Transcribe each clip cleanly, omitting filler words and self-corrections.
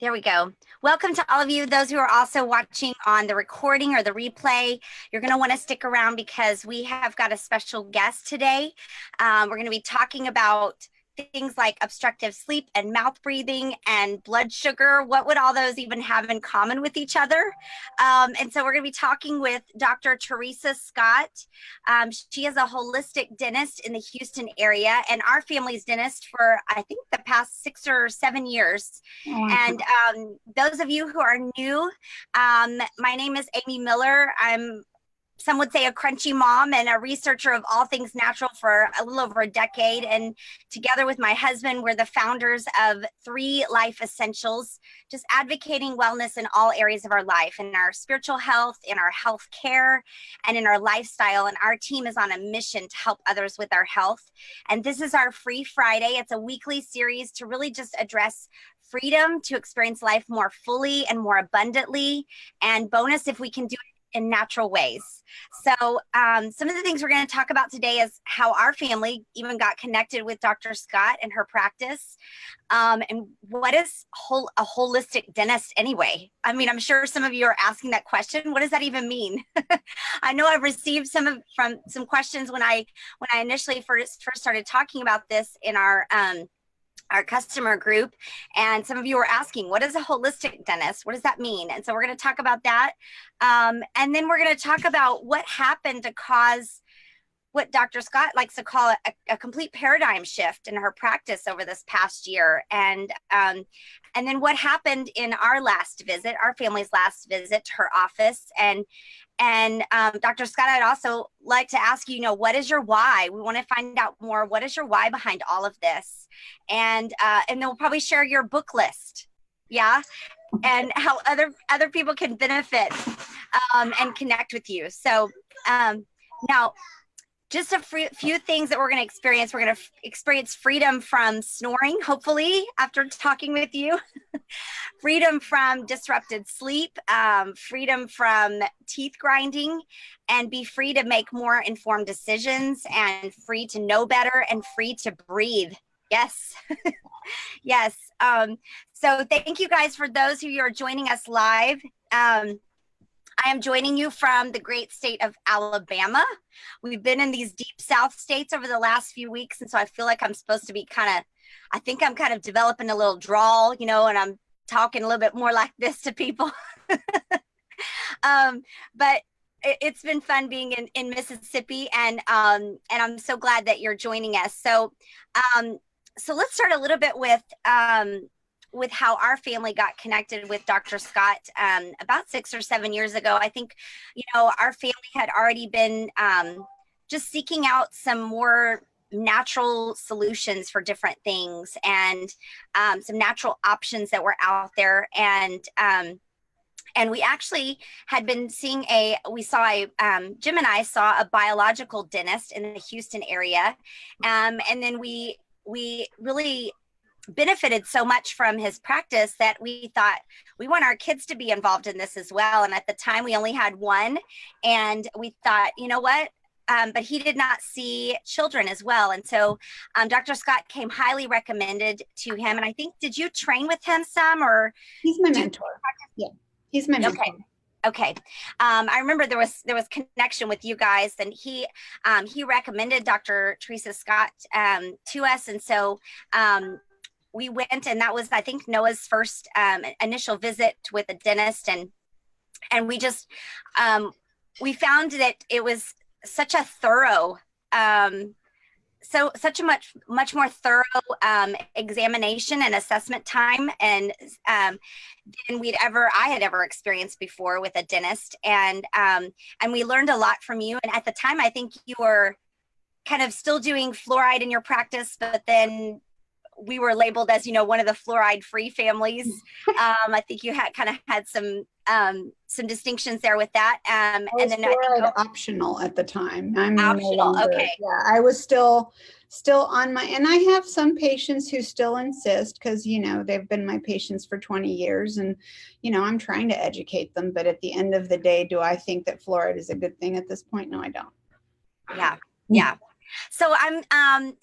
There we go. Welcome to all of you, those who are also watching on the recording or the replay. You're going to want to stick around because we have got a special guest today. We're going to be talking about things like obstructive sleep and mouth breathing and blood sugar. What would all those even have in common with each other? And so we're going to be talking with Dr. Teresa Scott. She is a holistic dentist in the Houston area and our family's dentist for, I think, the past 6 or 7 years. And those of you who are new, my name is Amy Miller. Some would say a crunchy mom and a researcher of all things natural for a little over a decade. And together with my husband, we're the founders of 3 Life Essentials, just advocating wellness in all areas of our life, in our spiritual health, in our health care, and in our lifestyle. And our team is on a mission to help others with our health. And this is our Free Friday. It's a weekly series to really just address freedom to experience life more fully and more abundantly. And bonus, if we can do it in natural ways. So some of the things we're going to talk about today is how our family even got connected with Dr. Scott and her practice. And what is a holistic dentist anyway? I mean, I'm sure some of you are asking that question. What does that even mean? I know I've received some questions when I initially first started talking about this in our customer group, and some of you were asking, what is a holistic dentist? What does that mean? And so we're going to talk about that. And then we're going to talk about what happened to cause what Dr. Scott likes to call a complete paradigm shift in her practice over this past year. And then what happened in our last visit, our family's last visit to her office. And Dr. Scott, I'd also like to ask you, what is your why? We want to find out more. What is your why behind all of this? And then we'll probably share your book list. Yeah. And how other people can benefit and connect with you. So now, just a few things that we're going to experience. We're going to experience freedom from snoring, hopefully, after talking with you. Freedom from disrupted sleep, freedom from teeth grinding, and be free to make more informed decisions, and free to know better, and free to breathe. Yes. Yes. So thank you guys for those who are joining us live. I am joining you from the great state of Alabama. We've been in these deep South states over the last few weeks, and so I feel like I'm supposed to be I think I'm kind of developing a little drawl, and I'm talking a little bit more like this to people. But it's been fun being in Mississippi, and I'm so glad that you're joining us. So let's start a little bit with how our family got connected with Dr. Scott about 6 or 7 years ago. I think, our family had already been just seeking out some more natural solutions for different things, and some natural options that were out there. And we actually had been seeing Jim and I saw a biological dentist in the Houston area. And then we really benefited so much from his practice that we thought we want our kids to be involved in this as well. And at the time we only had one, and we thought, what? But he did not see children as well. And so Dr. Scott came highly recommended to him. And I think, did you train with him some, or? He's my mentor. Yeah, he's my mentor. Okay. I remember there was connection with you guys, and he recommended Dr. Teresa Scott to us. And so we went, and that was, I think, Noah's first initial visit with a dentist. And we just, we found that it was such a thorough, such a much more thorough examination and assessment time and than I had ever experienced before with a dentist. And we learned a lot from you. And at the time, I think you were kind of still doing fluoride in your practice, but then we were labeled as, one of the fluoride-free families. I think you had some distinctions there with that. And then fluoride optional at the time. I'm optional. No longer, okay. Yeah, I was still on and I have some patients who still insist because, they've been my patients for 20 years, and, I'm trying to educate them. But at the end of the day, do I think that fluoride is a good thing at this point? No, I don't. Yeah. So I'm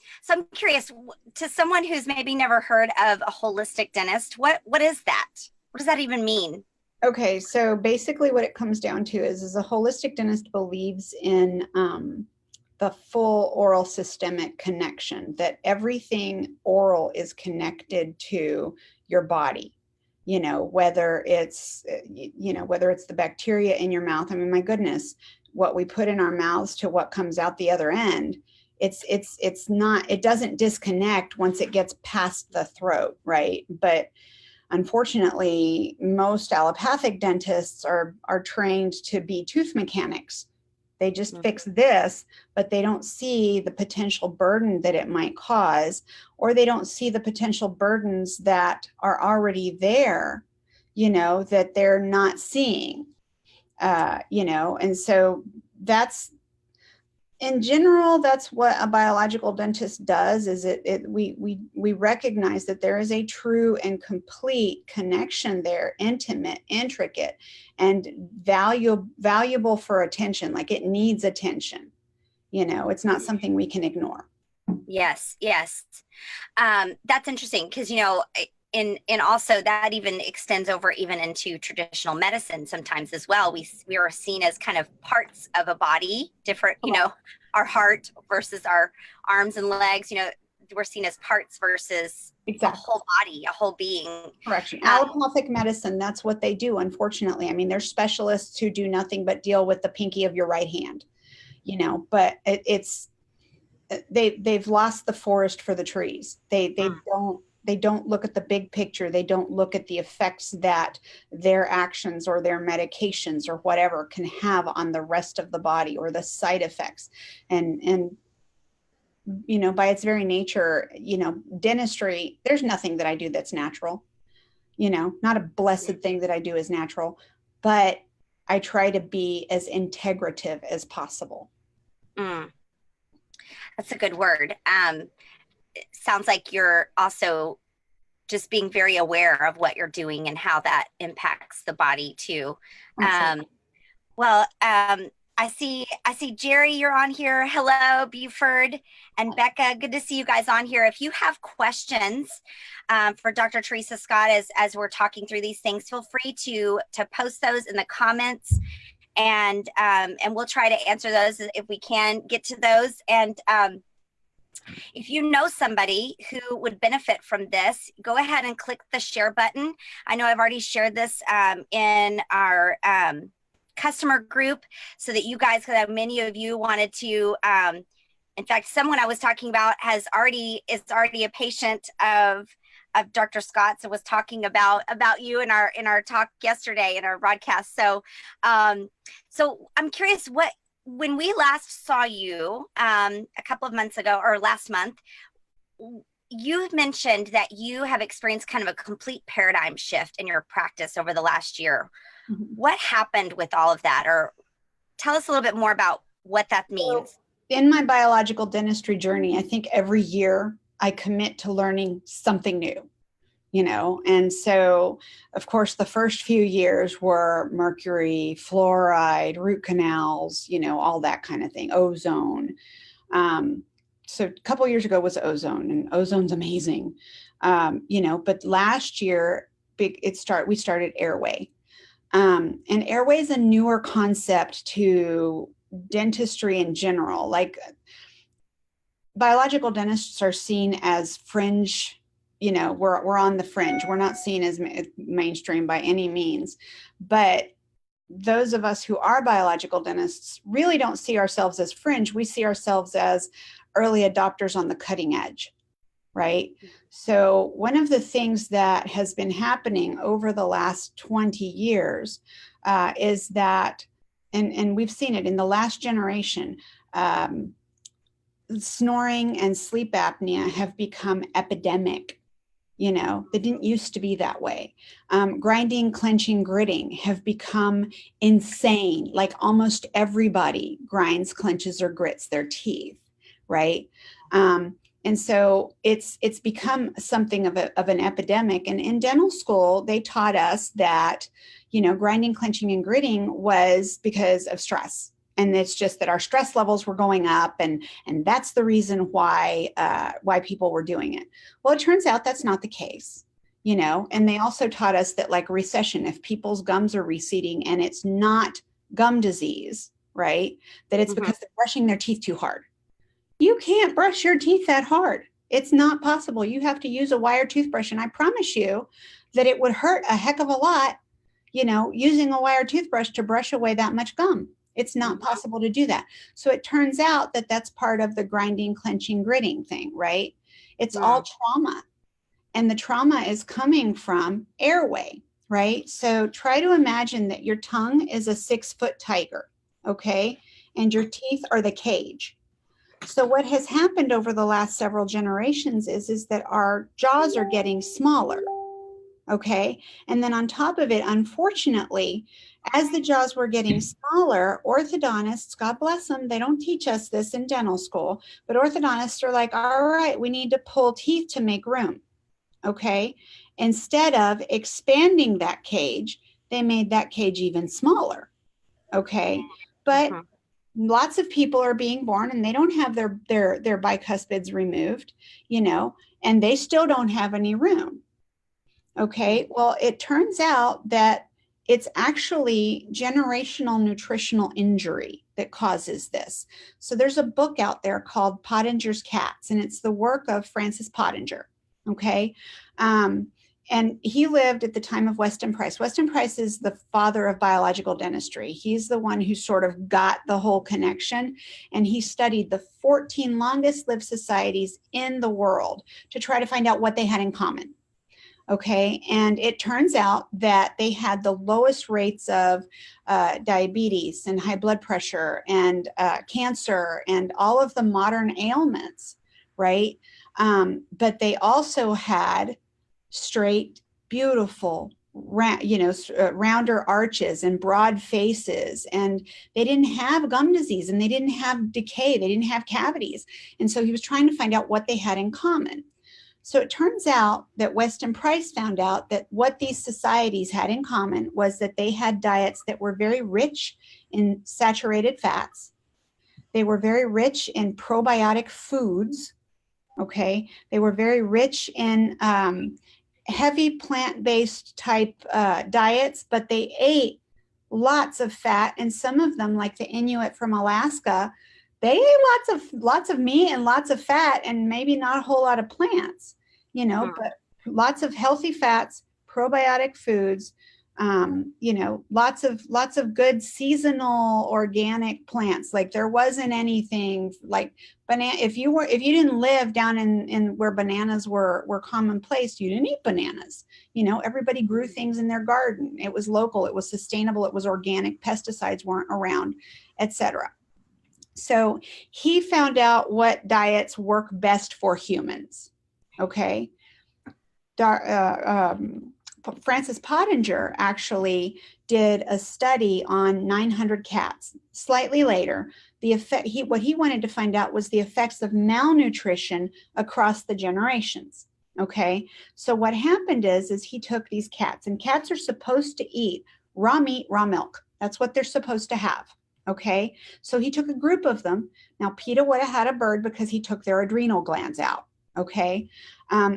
curious, to someone who's maybe never heard of a holistic dentist, what is that? What does that even mean? Okay, so basically what it comes down to is a holistic dentist believes in the full oral systemic connection, that everything oral is connected to your body. Whether it's whether it's the bacteria in your mouth. I mean, my goodness, what we put in our mouths to what comes out the other end, it's not, it doesn't disconnect once it gets past the throat, right? But unfortunately, most allopathic dentists are trained to be tooth mechanics. They just fix this, but they don't see the potential burden that it might cause, or they don't see the potential burdens that are already there, that they're not seeing, and so that's, in general, that's what a biological dentist does. Is we recognize that there is a true and complete connection there, intimate, intricate, and valuable for attention. Like, it needs attention. It's not something we can ignore. Yes, yes. That's interesting because, and also that even extends over even into traditional medicine sometimes as well. We are seen as kind of parts of a body, different, our heart versus our arms and legs, we're seen as parts versus a whole body, a whole being. Correction. Allopathic medicine, that's what they do, unfortunately. I mean, there's specialists who do nothing but deal with the pinky of your right hand, but they've lost the forest for the trees. They don't look at the big picture. They don't look at the effects that their actions or their medications or whatever can have on the rest of the body, or the side effects. And by its very nature, dentistry, there's nothing that I do that's natural. Not a blessed thing that I do is natural, but I try to be as integrative as possible. That's a good word. It sounds like you're also just being very aware of what you're doing and how that impacts the body too. I see Jerry, you're on here. Hello, Buford and Becca. Good to see you guys on here. If you have questions for Dr. Teresa Scott as we're talking through these things, feel free to post those in the comments, and we'll try to answer those if we can get to those. And if you know somebody who would benefit from this, go ahead and click the share button. I know I've already shared this in our customer group so that you guys, because many of you wanted to, in fact, someone I was talking about is already a patient of Dr. Scott's and was talking about you in our talk yesterday in our broadcast. So I'm curious, when we last saw you a couple of months ago, or last month, you mentioned that you have experienced kind of a complete paradigm shift in your practice over the last year. Mm-hmm. What happened with all of that? Or tell us a little bit more about what that means. So, in my biological dentistry journey, I think every year I commit to learning something new. And so, of course, the first few years were mercury, fluoride, root canals, all that kind of thing, ozone. So a couple of years ago was ozone, and ozone's amazing. But last year we started Airway. And Airway is a newer concept to dentistry in general. Like, biological dentists are seen as fringe. We're on the fringe. We're not seen as mainstream by any means. But those of us who are biological dentists really don't see ourselves as fringe. We see ourselves as early adopters on the cutting edge, right? So one of the things that has been happening over the last 20 years is that, and we've seen it in the last generation, snoring and sleep apnea have become epidemic. They didn't used to be that way. Grinding, clenching, gritting have become insane. Like, almost everybody grinds, clenches, or grits their teeth, right? And so it's become something of an epidemic. And in dental school, they taught us that, grinding, clenching, and gritting was because of stress. And it's just that our stress levels were going up, and that's the reason why people were doing it. Well, it turns out that's not the case, you know. And they also taught us that, like recession, if people's gums are receding and it's not gum disease, right, that it's because they're brushing their teeth too hard. You can't brush your teeth that hard. It's not possible. You have to use a wire toothbrush, and I promise you that it would hurt a heck of a lot, you know, using a wire toothbrush to brush away that much gum. It's not possible to do that. So it turns out that that's part of the grinding, clenching, gritting thing, right? It's all trauma. And the trauma is coming from airway, right? So try to imagine that your tongue is a 6-foot tiger, okay? And your teeth are the cage. So what has happened over the last several generations is that our jaws are getting smaller, okay? And then on top of it, unfortunately, as the jaws were getting smaller, orthodontists, God bless them, they don't teach us this in dental school, but orthodontists are like, all right, we need to pull teeth to make room, okay? Instead of expanding that cage, they made that cage even smaller, okay? But lots of people are being born and they don't have their bicuspids removed, you know, and they still don't have any room. Okay, well, it turns out that it's actually generational nutritional injury that causes this. So there's a book out there called Pottenger's Cats, and it's the work of Francis Pottenger. Okay. And he lived at the time of Weston Price. Weston Price is the father of biological dentistry. He's the one who sort of got the whole connection. And he studied the 14 longest lived societies in the world to try to find out what they had in common. Okay, and it turns out that they had the lowest rates of diabetes and high blood pressure and cancer and all of the modern ailments, right? But they also had straight, beautiful, rounder arches and broad faces, and they didn't have gum disease, and they didn't have decay, they didn't have cavities. And so he was trying to find out what they had in common. So it turns out that Weston Price found out that what these societies had in common was that they had diets that were very rich in saturated fats. They were very rich in probiotic foods. Okay. They were very rich in heavy plant-based type diets, but they ate lots of fat. And some of them, like the Inuit from Alaska, they ate lots of meat and lots of fat and maybe not a whole lot of plants, you know, but lots of healthy fats, probiotic foods, you know, lots of good seasonal organic plants. Like there wasn't anything like banana. If you didn't live down in where bananas were commonplace, you didn't eat bananas. You know, everybody grew things in their garden. It was local, it was sustainable, it was organic, pesticides weren't around, etc. So he found out what diets work best for humans. Okay. Francis Pottenger actually did a study on 900 cats. Slightly later, what he wanted to find out was the effects of malnutrition across the generations. Okay. So what happened is he took these cats, and cats are supposed to eat raw meat, raw milk. That's what they're supposed to have. Okay, so he took a group of them. Now, PETA would have had a bird because he took their adrenal glands out. Okay,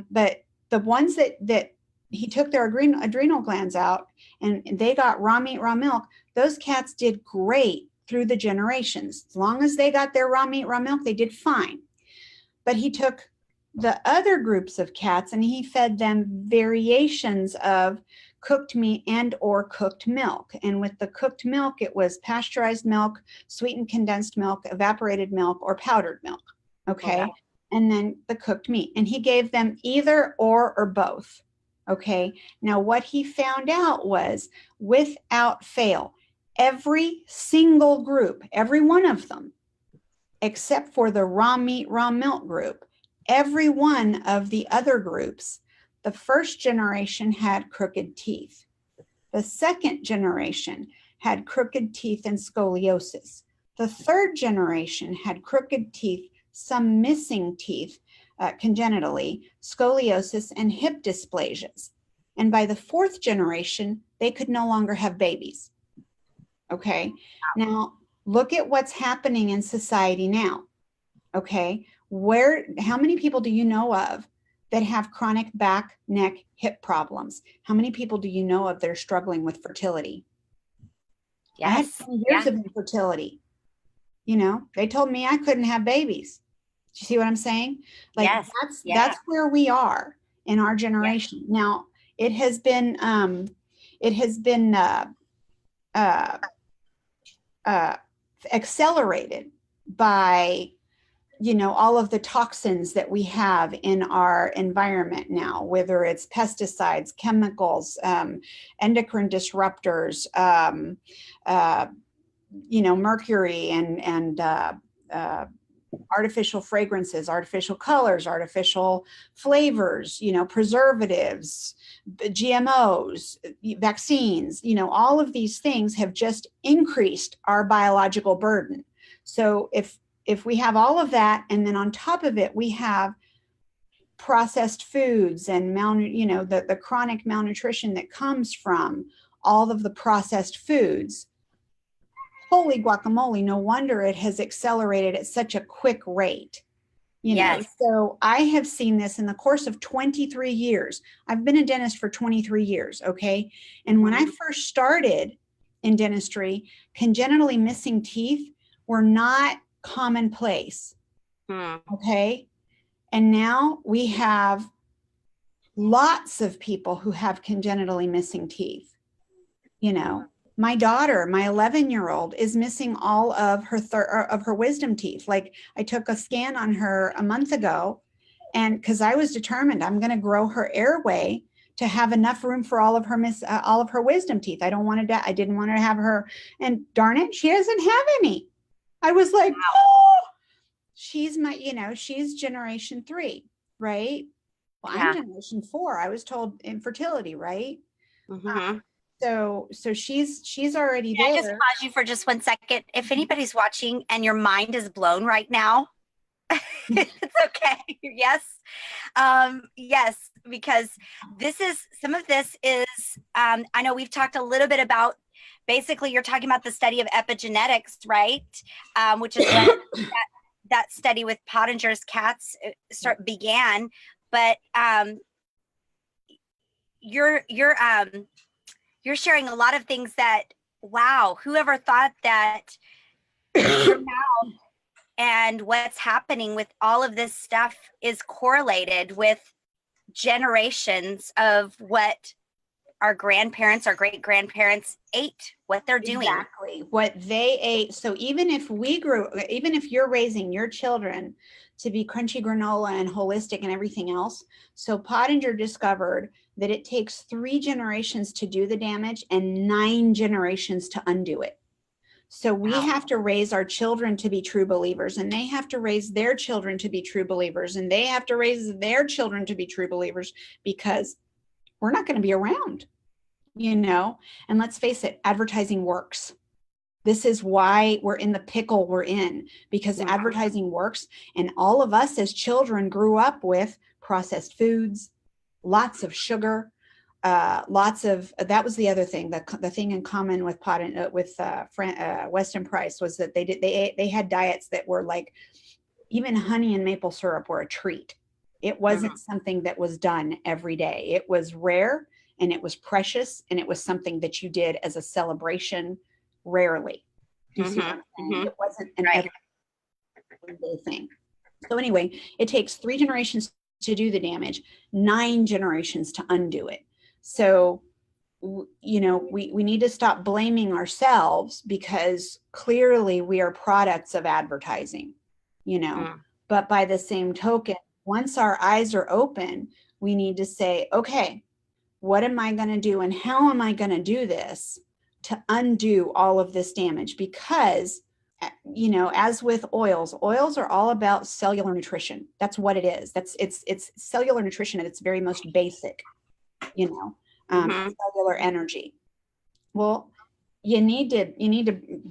but the ones that he took their adrenal glands out and they got raw meat, raw milk, those cats did great through the generations. As long as they got their raw meat, raw milk, they did fine. But he took the other groups of cats and he fed them variations of cooked meat and or cooked milk. And with the cooked milk, it was pasteurized milk, sweetened condensed milk, evaporated milk, or powdered milk. Okay. Okay. And then the cooked meat. And he gave them either or both. Okay. Now, what he found out was, without fail, every single group, every one of them, except for the raw meat, raw milk group, every one of the other groups, the first generation had crooked teeth. The second generation had crooked teeth and scoliosis. The third generation had crooked teeth, some missing teeth congenitally, scoliosis, and hip dysplasias. And by the fourth generation, they could no longer have babies. Okay. Now, Look at what's happening in society now. Okay. How many people do you know of that have chronic back, neck, hip problems? How many people do you know of that are struggling with fertility? I had Yes. 20 years of infertility. You know, they told me I couldn't have babies. Do you see what I'm saying? Like Yes. that's where we are in our generation. Now, it has been uh, accelerated by all of the toxins that we have in our environment now, whether it's pesticides, chemicals, endocrine disruptors, mercury and artificial fragrances, artificial colors, artificial flavors, preservatives, GMOs, vaccines, all of these things have just increased our biological burden. So if we have all of that, and then on top of it, we have processed foods and the chronic malnutrition that comes from all of the processed foods, holy guacamole, no wonder it has accelerated at such a quick rate. So I have seen this in the course of 23 years. I've been a dentist for 23 years, okay? And when I first started in dentistry, congenitally missing teeth were not commonplace, okay? And now we have lots of people who have congenitally missing teeth. My daughter, my 11-year-old, is missing all of her wisdom teeth. Like, I took a scan on her a month ago, and because I was determined I'm going to grow her airway to have enough room for all of her wisdom teeth. I didn't want her to have her, and darn it, she doesn't have any. I was like, oh, she's she's generation 3, right? Well, I'm generation 4. I was told infertility, right? So she's already there. I just pause you for just 1 second. If anybody's watching and your mind is blown right now, it's okay. Yes. Yes, because some of this is, I know we've talked a little bit about, basically you're talking about the study of epigenetics, right? Which is what that study with Pottengers cats began. But you're sharing a lot of things that, wow, whoever thought that now and what's happening with all of this stuff is correlated with generations of what our grandparents, our great grandparents ate, what they're doing. Exactly what they ate. So even if you're raising your children to be crunchy granola and holistic and everything else. So Pottenger discovered that it takes 3 generations to do the damage and 9 generations to undo it. So we have to raise our children to be true believers, and they have to raise their children to be true believers, and they have to raise their children to be true believers, because we're not going to be around, and let's face it, advertising works. This is why we're in the pickle we're in, because advertising works. And all of us as children grew up with processed foods, lots of sugar, that was the other thing. The thing in common with Weston Price was that they had diets that were like, even honey and maple syrup were a treat. It wasn't something that was done every day. It was rare, and it was precious, and it was something that you did as a celebration rarely. Do you see what I'm saying? It wasn't an everyday thing. So anyway, it takes 3 generations to do the damage, 9 generations to undo it. So, we need to stop blaming ourselves, because clearly we are products of advertising, but by the same token, once our eyes are open, we need to say, okay, what am I going to do, and how am I going to do this to undo all of this damage? Because, as with oils are all about cellular nutrition. That's what it is. It's cellular nutrition at its very most basic, cellular energy. Well, you need to,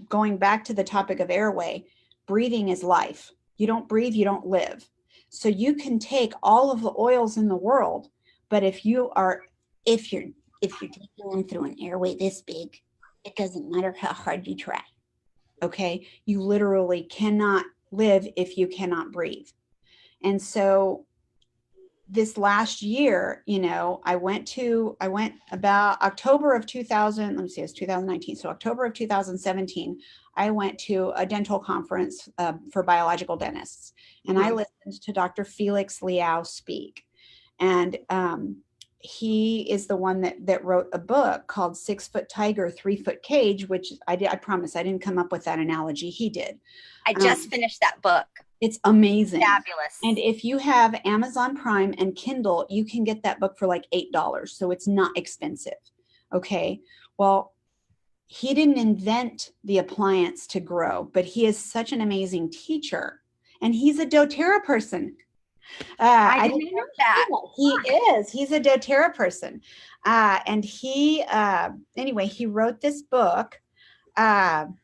going back to the topic of airway, breathing is life. You don't breathe, you don't live. So you can take all of the oils in the world, but if you're taking them through an airway this big, it doesn't matter how hard you try. Okay. You literally cannot live if you cannot breathe. And so this last year, I went about October of 2000, let me see, it's 2019. So October of 2017, I went to a dental conference for biological dentists, and I listened to Dr. Felix Liao speak. And he is the one that wrote a book called 6 Foot Tiger, 3 Foot Cage, which I promise I didn't come up with that analogy. He did. I just finished that book. It's amazing. Fabulous. And if you have Amazon Prime and Kindle, you can get that book for like $8. So it's not expensive. Okay. Well, he didn't invent the appliance to grow, but he is such an amazing teacher. And he's a doTERRA person. I didn't know that. He is. He's a doTERRA person. And he, anyway, he wrote this book. And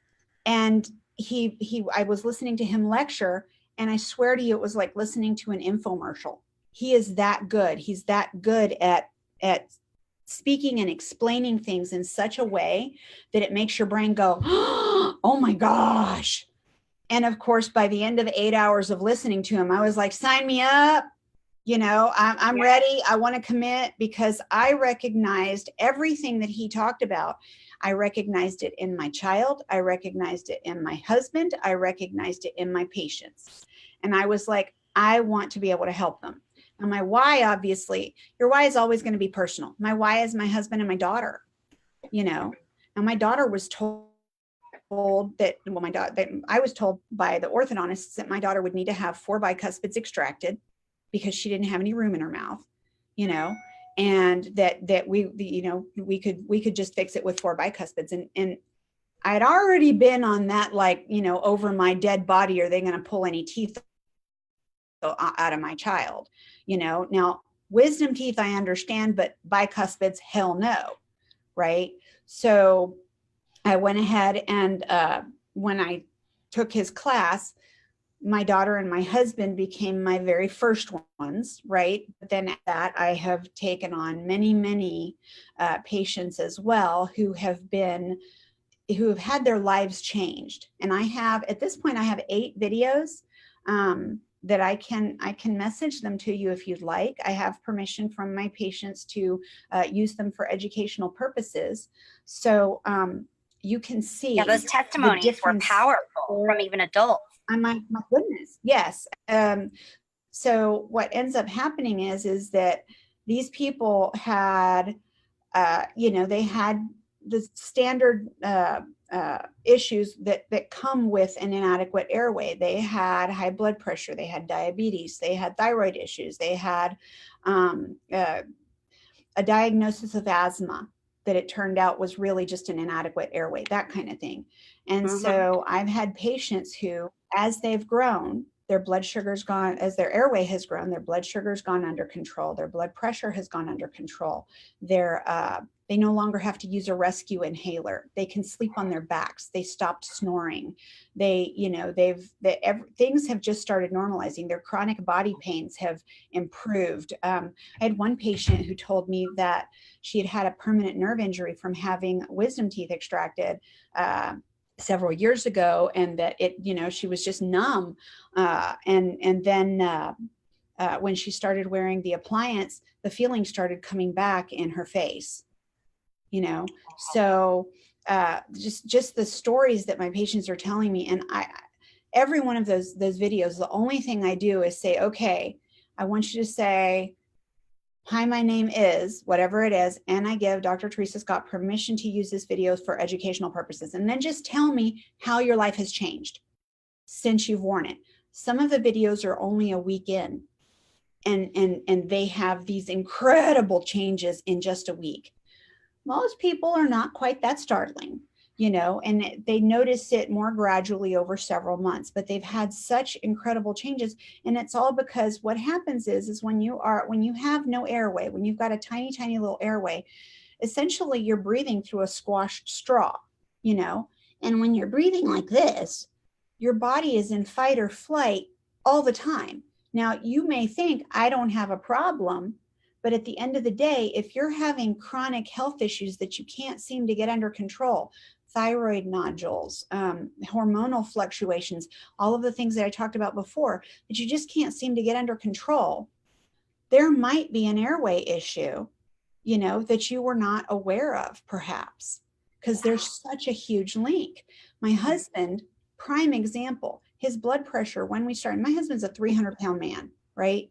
I was listening to him lecture, and I swear to you, it was like listening to an infomercial. He is that good. He's that good at speaking and explaining things in such a way that it makes your brain go, oh my gosh. And of course, by the end of 8 hours of listening to him, I was like, sign me up. I'm ready. I want to commit, because I recognized everything that he talked about. I recognized it in my child. I recognized it in my husband. I recognized it in my patients. And I was like, I want to be able to help them. Now, my why, obviously, your why is always going to be personal. My why is my husband and my daughter, Now, my daughter was told that, I was told by the orthodontists that my daughter would need to have 4 bicuspids extracted because she didn't have any room in her mouth, and that we could just fix it with 4 bicuspids. And I'd already been on that, over my dead body, are they going to pull any teeth out of my child? Now wisdom teeth, I understand, but bicuspids, hell no. Right. So I went ahead and when I took his class, my daughter and my husband became my very first ones, right? But then at that, I have taken on many, many patients as well who have had their lives changed. And at this point, I have 8 videos that I can message them to you if you'd like. I have permission from my patients to use them for educational purposes. So you can see. Yeah, those testimonies were powerful from even adults. My goodness, yes. So what ends up happening is that these people had, they had the standard issues that come with an inadequate airway. They had high blood pressure, they had diabetes, they had thyroid issues, they had a diagnosis of asthma that it turned out was really just an inadequate airway, that kind of thing. And so I've had patients who, as they've grown, their blood sugar's gone, as their airway has grown, their blood sugar's gone under control, their blood pressure has gone under control. They no longer have to use a rescue inhaler. They can sleep on their backs. They stopped snoring. Things have just started normalizing. Their chronic body pains have improved. I had one patient who told me that she had a permanent nerve injury from having wisdom teeth extracted several years ago, and that she was just numb. And then when she started wearing the appliance, the feeling started coming back in her face. So just the stories that my patients are telling me, and every one of those videos, the only thing I do is say, okay, I want you to say, hi, my name is whatever it is, and I give Dr. Teresa Scott permission to use this video for educational purposes, and then just tell me how your life has changed since you've worn it. Some of the videos are only a week in, and they have these incredible changes in just a week. Most people are not quite that startling, and they notice it more gradually over several months, but they've had such incredible changes. And it's all because what happens is when you have no airway, when you've got a tiny, tiny little airway, essentially you're breathing through a squashed straw, and when you're breathing like this, your body is in fight or flight all the time. Now, you may think I don't have a problem, but at the end of the day, if you're having chronic health issues that you can't seem to get under control, thyroid nodules, hormonal fluctuations, all of the things that I talked about before that you just can't seem to get under control, there might be an airway issue, you know, that you were not aware of perhaps, because there's such a huge link. My husband, prime example, his blood pressure when we started, my husband's a 300-pound man, right?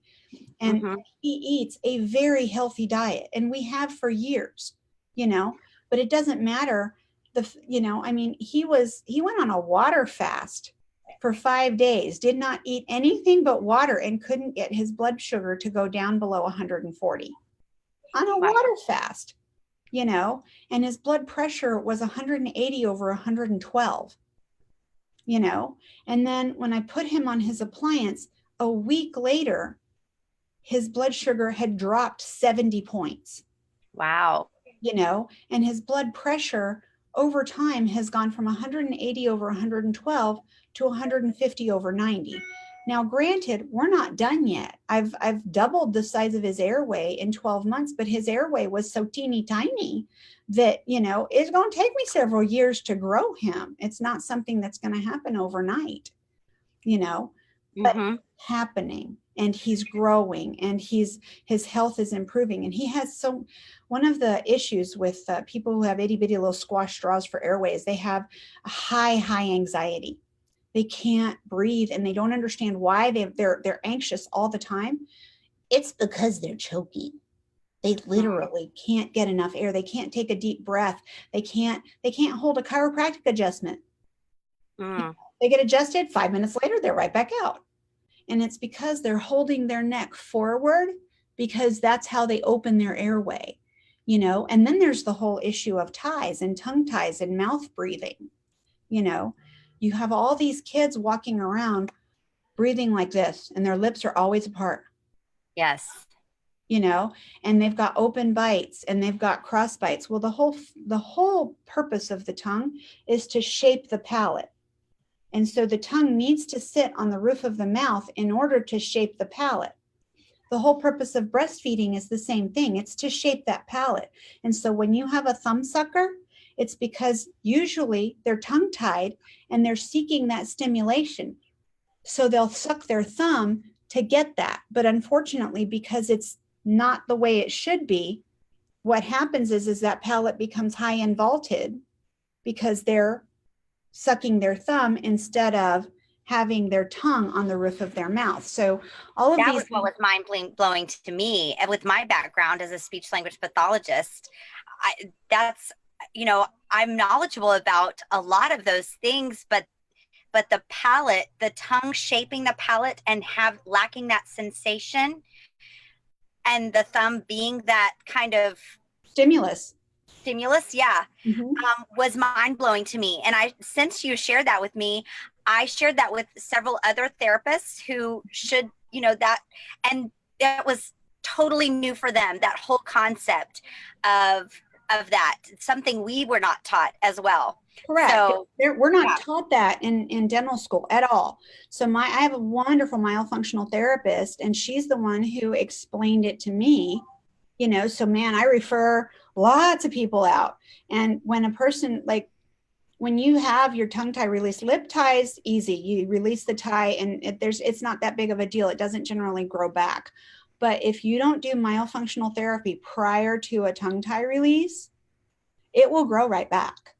And he eats a very healthy diet, and we have for years, you know, but it doesn't matter. You know, I mean, he went on a water fast for 5 days, did not eat anything but water, and couldn't get his blood sugar to go down below 140 on a water fast, you know, and his blood pressure was 180 over 112, you know, and then when I put him on his appliance, a week later, his blood sugar had dropped 70 points. Wow. You know, and his blood pressure over time has gone from 180 over 112 to 150 over 90. Now, granted, we're not done yet. I've doubled the size of his airway in 12 months, but his airway was so teeny tiny that, you know, it's going to take me several years to grow him. It's not something that's going to happen overnight, you know, but happening, and he's growing, and his health is improving. And he has one of the issues with people who have itty bitty little squash straws for airways, they have a high anxiety. They can't breathe, and they don't understand why. They're anxious all the time. It's because they're choking. They literally can't get enough air. They can't take a deep breath. They can't hold a chiropractic adjustment. They get adjusted, 5 minutes later, they're right back out. And it's because they're holding their neck forward, because that's how they open their airway, you know. And then there's the whole issue of ties and tongue ties and mouth breathing. You know, you have all these kids walking around breathing like this, and their lips are always apart. Yes. You know, and they've got open bites and they've got cross bites. Well, the whole purpose of the tongue is to shape the palate. And so the tongue needs to sit on the roof of the mouth in order to shape the palate. The whole purpose of breastfeeding is the same thing. It's to shape that palate. And so when you have a thumb sucker, it's because usually they're tongue tied and they're seeking that stimulation. So they'll suck their thumb to get that. But unfortunately, because it's not the way it should be, what happens is that palate becomes high and vaulted because they're sucking their thumb instead of having their tongue on the roof of their mouth. So all of that these was what was mind blowing to me. And with my background as a speech language pathologist, that's, you know, I'm knowledgeable about a lot of those things, but the palate, the tongue shaping the palate and lacking that sensation, and the thumb being that kind of stimulus, yeah, was mind-blowing to me. And since you shared that with me, I shared that with several other therapists who should, you know, that, and that was totally new for them, that whole concept of that. It's something we were not taught as well. Correct. So, we're not taught that in dental school at all. So I have a wonderful myofunctional therapist, and she's the one who explained it to me, you know. So man, I refer lots of people out. And when a person, like when you have your tongue tie release, lip ties, easy, you release the tie and it's not that big of a deal. It doesn't generally grow back. But if you don't do myofunctional therapy prior to a tongue tie release, it will grow right back,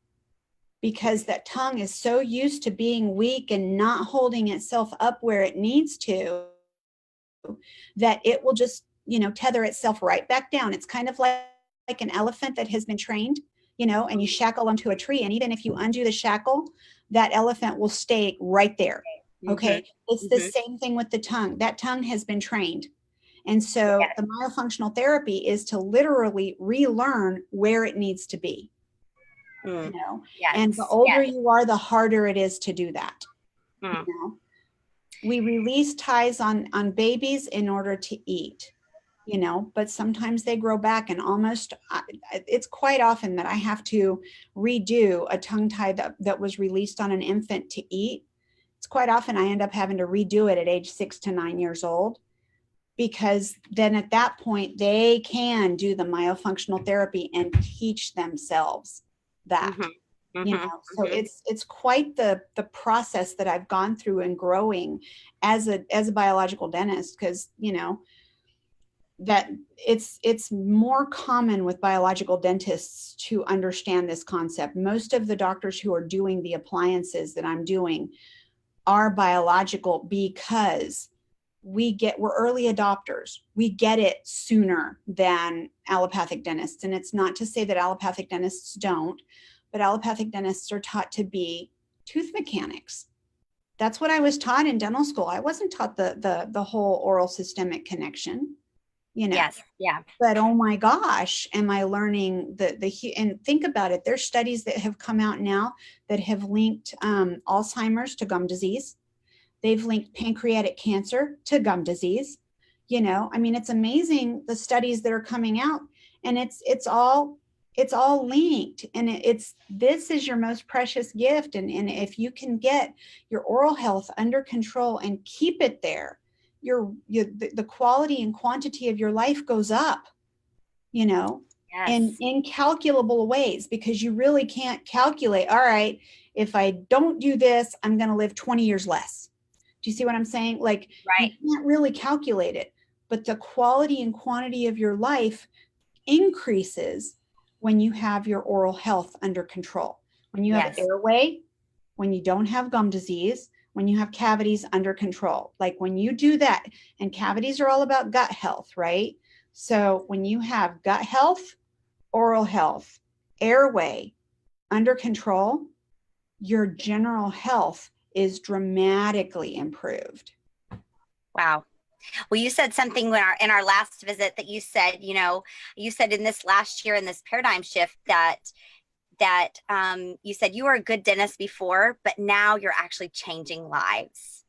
because that tongue is so used to being weak and not holding itself up where it needs to, that it will just, you know, tether itself right back down. It's kind of like an elephant that has been trained, you know, and you shackle onto a tree. And even if you undo the shackle, that elephant will stay right there. Okay. It's the same thing with the tongue. That tongue has been trained. And so the myofunctional therapy is to literally relearn where it needs to be. You know, and the older you are, the harder it is to do that. You know, we release ties on babies in order to eat, you know, but sometimes they grow back, and it's quite often that I have to redo a tongue tie that was released on an infant to eat. It's quite often I end up having to redo it at age 6 to 9 years old, because then at that point they can do the myofunctional therapy and teach themselves that. So it's quite the process that I've gone through in growing as a biological dentist, because that it's more common with biological dentists to understand this concept. Most of the doctors who are doing the appliances that I'm doing are biological, because we're early adopters. We get it sooner than allopathic dentists. And it's not to say that allopathic dentists don't, but allopathic dentists are taught to be tooth mechanics. That's what I was taught in dental school. I wasn't taught the whole oral systemic connection. Yes. Yeah. But oh my gosh, am I learning and think about it. There's studies that have come out now that have linked Alzheimer's to gum disease. They've linked pancreatic cancer to gum disease. It's amazing the studies that are coming out, and it's all linked. And this is your most precious gift. And if you can get your oral health under control and keep it there, the quality and quantity of your life goes up, in incalculable ways, because you really can't calculate, all right, if I don't do this, I'm going to live 20 years less. Do you see what I'm saying? Like, right. You can't really calculate it, but the quality and quantity of your life increases when you have your oral health under control, when you have airway, when you don't have gum disease, when you have cavities under control. Like when you do that, and cavities are all about gut health, right? So when you have gut health, oral health, airway under control, your general health is dramatically improved. Wow. Well, you said something in our last visit that you said, you said in this last year, in this paradigm shift, that you said you were a good dentist before, but now you're actually changing lives.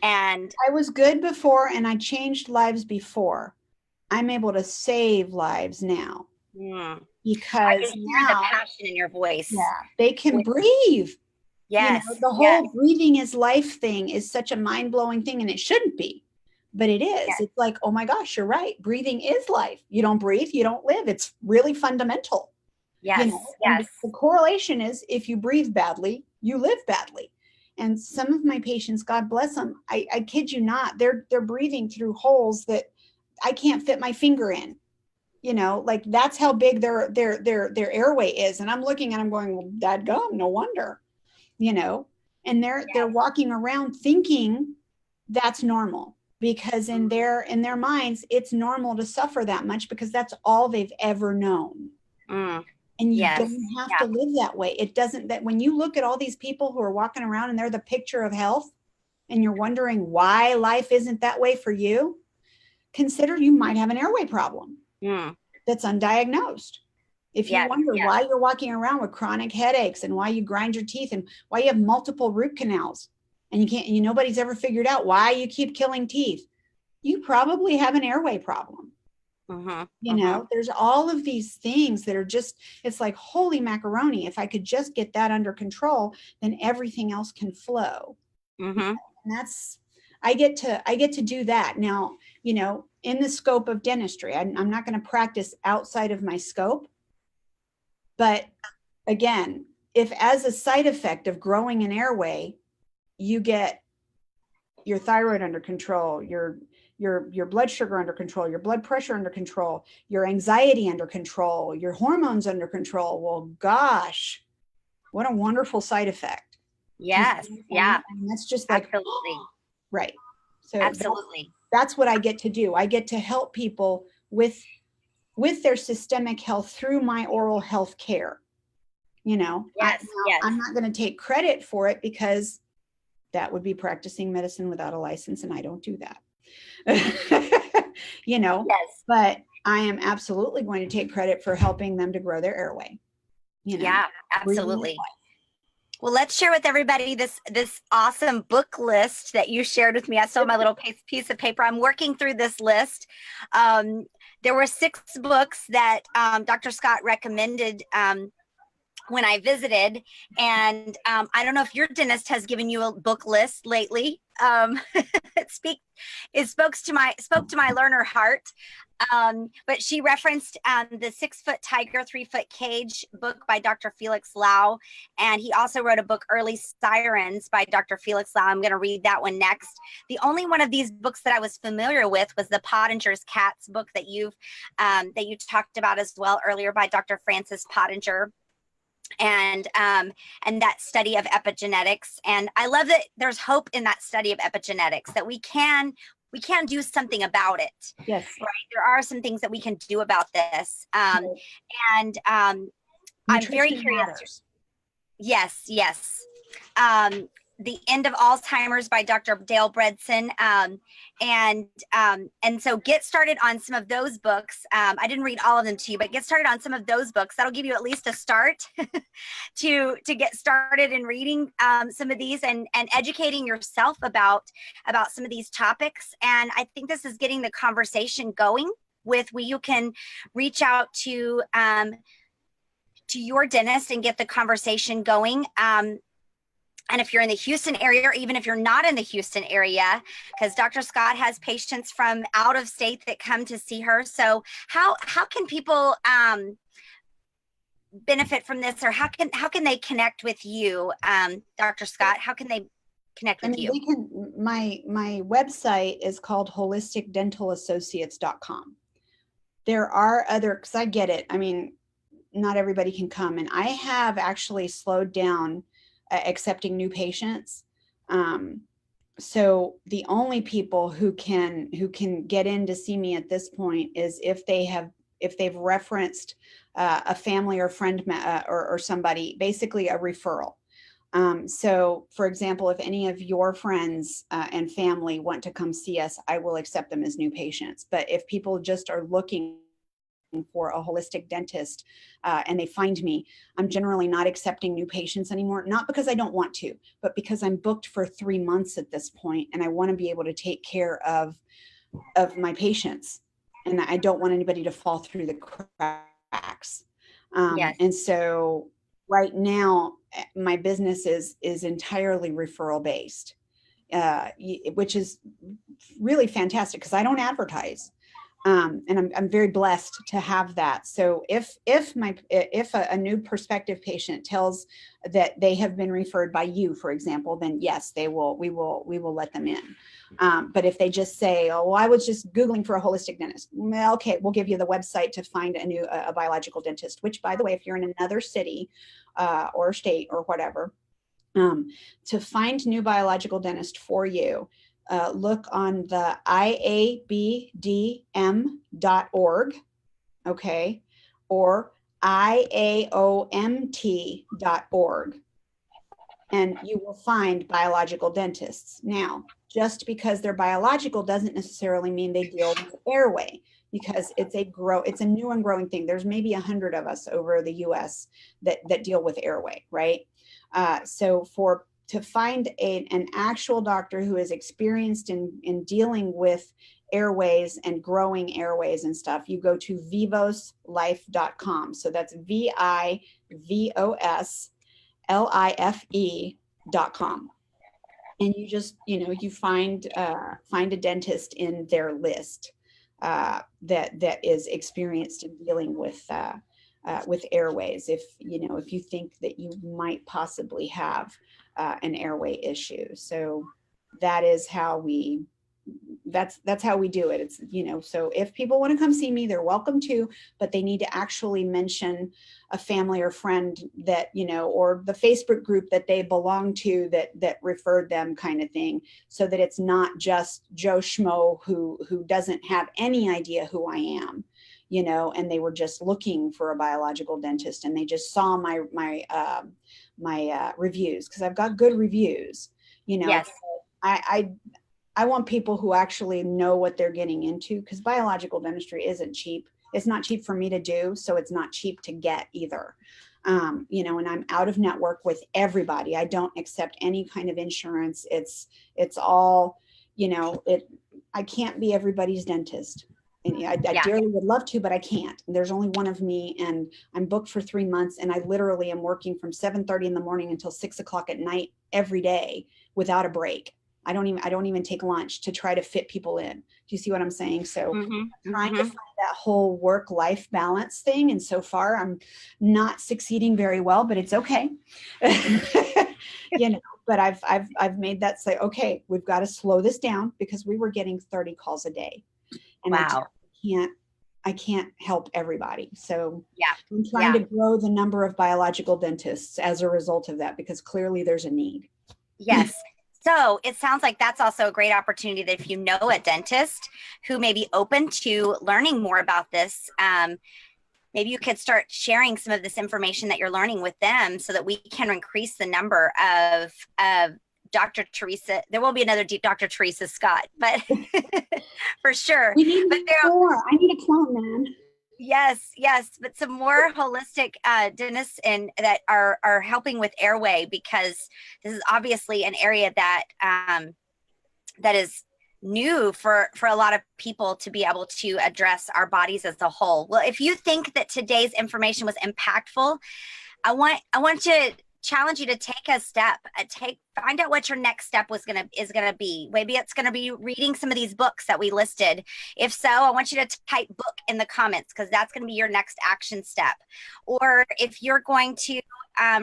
And I was good before, and I changed lives before. I'm able to save lives now. Because I can hear the passion in your voice. Yeah, they can breathe. Yes. The whole breathing is life thing is such a mind-blowing thing, and it shouldn't be, but it is. Yes. It's like, oh my gosh, you're right. Breathing is life. You don't breathe, you don't live. It's really fundamental. Yes. Yes. The correlation is, if you breathe badly, you live badly. And some of my patients, God bless them, I kid you not, they're breathing through holes that I can't fit my finger in. Like that's how big their airway is. And I'm looking and I'm going, well, dadgum, no wonder. And they're walking around thinking that's normal, because in their minds, it's normal to suffer that much, because that's all they've ever known. And you don't have to live that way. It doesn't, that when you look at all these people who are walking around and they're the picture of health, and you're wondering why life isn't that way for you, consider you might have an airway problem that's undiagnosed. If you wonder why you're walking around with chronic headaches, and why you grind your teeth, and why you have multiple root canals, and nobody's ever figured out why you keep killing teeth, you probably have an airway problem. There's all of these things that are just, it's like, holy macaroni, if I could just get that under control, then everything else can flow. And that's, I get to do that now, in the scope of dentistry. I'm not going to practice outside of my scope. But again, if as a side effect of growing an airway, you get your thyroid under control, your blood sugar under control, your blood pressure under control, your anxiety under control, your hormones under control, well, gosh, what a wonderful side effect. Yes. Yeah. And that's just like, absolutely. Right. So absolutely. That's what I get to do. I get to help people with their systemic health through my oral health care. Yes. I'm not going to take credit for it, because that would be practicing medicine without a license, and I don't do that. Yes. But I am absolutely going to take credit for helping them to grow their airway. Yeah, absolutely. Well, let's share with everybody this awesome book list that you shared with me. I saw my little piece of paper. I'm working through this list. There were 6 books that Dr. Scott recommended when I visited, and I don't know if your dentist has given you a book list lately. It spoke to my learner heart. But she referenced the 6 Foot Tiger, 3 Foot Cage book by Dr. Felix Liao. And he also wrote a book, Early Sirens, by Dr. Felix Liao. I'm going to read that one next. The only one of these books that I was familiar with was the Pottengers Cats book that you talked about as well earlier, by Dr. Francis Pottenger. And that study of epigenetics. And I love that there's hope in that study of epigenetics, that we can do something about it. Yes. Right. There are some things that we can do about this. Right. And I'm very curious. Matters. Yes. The End of Alzheimer's by Dr. Dale Bredson. And so get started on some of those books. I didn't read all of them to you, but get started on some of those books. That'll give you at least a start to get started in reading some of these and educating yourself about some of these topics. And I think this is getting the conversation going with where you can reach out to your dentist and get the conversation going. And if you're in the Houston area, or even if you're not in the Houston area, because Dr. Scott has patients from out of state that come to see her. So how can people benefit from this, or how can they connect with you, Dr. Scott? How can they connect with you? They can. My website is called holisticdentalassociates.com. There are other, because I get it. I mean, not everybody can come, and I have actually slowed down accepting new patients. So the only people who can get in to see me at this point is if they've referenced a family or friend or somebody, basically a referral. So for example, if any of your friends and family want to come see us, I will accept them as new patients. But if people just are looking for a holistic dentist and they find me, I'm generally not accepting new patients anymore, not because I don't want to, but because I'm booked for 3 months at this point, and I want to be able to take care of my patients, and I don't want anybody to fall through the cracks. Yes. And so right now my business is entirely referral based, which is really fantastic because I don't advertise. And I'm very blessed to have that. So if a new prospective patient tells that they have been referred by you, for example, then yes, we will let them in. But if they just say, oh, I was just Googling for a holistic dentist, well, okay, we'll give you the website to find a biological dentist, which, by the way, if you're in another city or state or whatever, to find new biological dentist for you, look on the iabdm.org, okay, or iaomt.org, and you will find biological dentists. Now, just because they're biological doesn't necessarily mean they deal with airway, because it's a new and growing thing. There's maybe 100 of us over the US that deal with airway, right? So to find an actual doctor who is experienced in dealing with airways and growing airways and stuff, you go to vivoslife.com. So that's vivoslife.com. And you just, you find a dentist in their list that is experienced in dealing with airways. If you think that you might possibly have an airway issue. So that is how that's how we do it. It's, so if people want to come see me, they're welcome to, but they need to actually mention a family or friend that, or the Facebook group that they belong to that referred them, kind of thing, so that it's not just Joe Schmo who doesn't have any idea who I am, and they were just looking for a biological dentist and they just saw my reviews, because I've got good reviews, Yes. I want people who actually know what they're getting into, because biological dentistry isn't cheap. It's not cheap for me to do, so it's not cheap to get either. And I'm out of network with everybody. I don't accept any kind of insurance. It's all, I can't be everybody's dentist. And I dearly would love to, but I can't. There's only one of me, and I'm booked for 3 months, and I literally am working from 7:30 in the morning until 6 o'clock at night every day without a break. I don't even take lunch to try to fit people in. Do you see what I'm saying? So trying to find that whole work-life balance thing. And so far I'm not succeeding very well, but it's okay. But I've made that say, okay, we've got to slow this down, because we were getting 30 calls a day. And wow. I can't help everybody. So yeah, I'm trying to grow the number of biological dentists as a result of that, because clearly there's a need. Yes. So it sounds like that's also a great opportunity that if you know a dentist who may be open to learning more about this, maybe you could start sharing some of this information that you're learning with them so that we can increase the number of Dr. Teresa. There will be another Dr. Teresa Scott, but for sure. We need more. I need a clone, man. Yes, but some more holistic dentists that are helping with Airway, because this is obviously an area that that is new for a lot of people to be able to address our bodies as a whole. Well, if you think that today's information was impactful, I want to challenge you to take a step, find out what your next step is gonna be. Maybe it's gonna be reading some of these books that we listed. If so, I want you to type book in the comments, because that's gonna be your next action step. Or if you're going to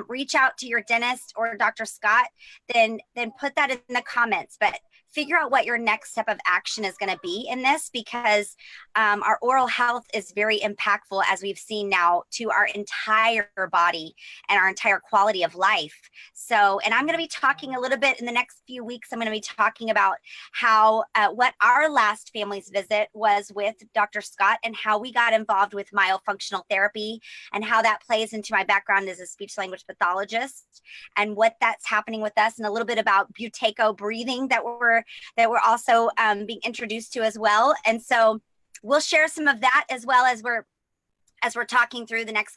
reach out to your dentist or Dr. Scott, then put that in the comments. But figure out what your next step of action is going to be in this, because our oral health is very impactful, as we've seen now, to our entire body and our entire quality of life. So, and I'm going to be talking a little bit in the next few weeks. I'm going to be talking about how what our last family's visit was with Dr. Scott, and how we got involved with myofunctional therapy, and how that plays into my background as a speech language pathologist, and what that's happening with us, and a little bit about buteyko breathing that we're also being introduced to as well. And so we'll share some of that as well as we're talking through the next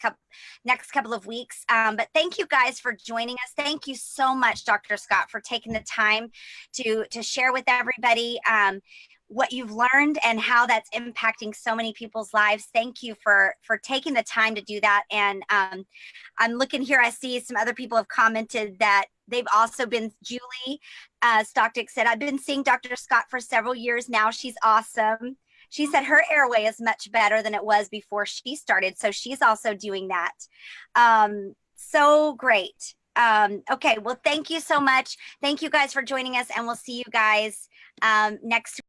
couple of weeks. But thank you guys for joining us. Thank you so much, Dr. Scott, for taking the time to share with everybody what you've learned and how that's impacting so many people's lives. Thank you for taking the time to do that. And I'm looking here, I see some other people have commented that they've also been, Julie Stocktick said, I've been seeing Dr. Scott for several years now. She's awesome. She said her airway is much better than it was before she started. So she's also doing that. So great. Okay, well, thank you so much. Thank you guys for joining us, and we'll see you guys next week.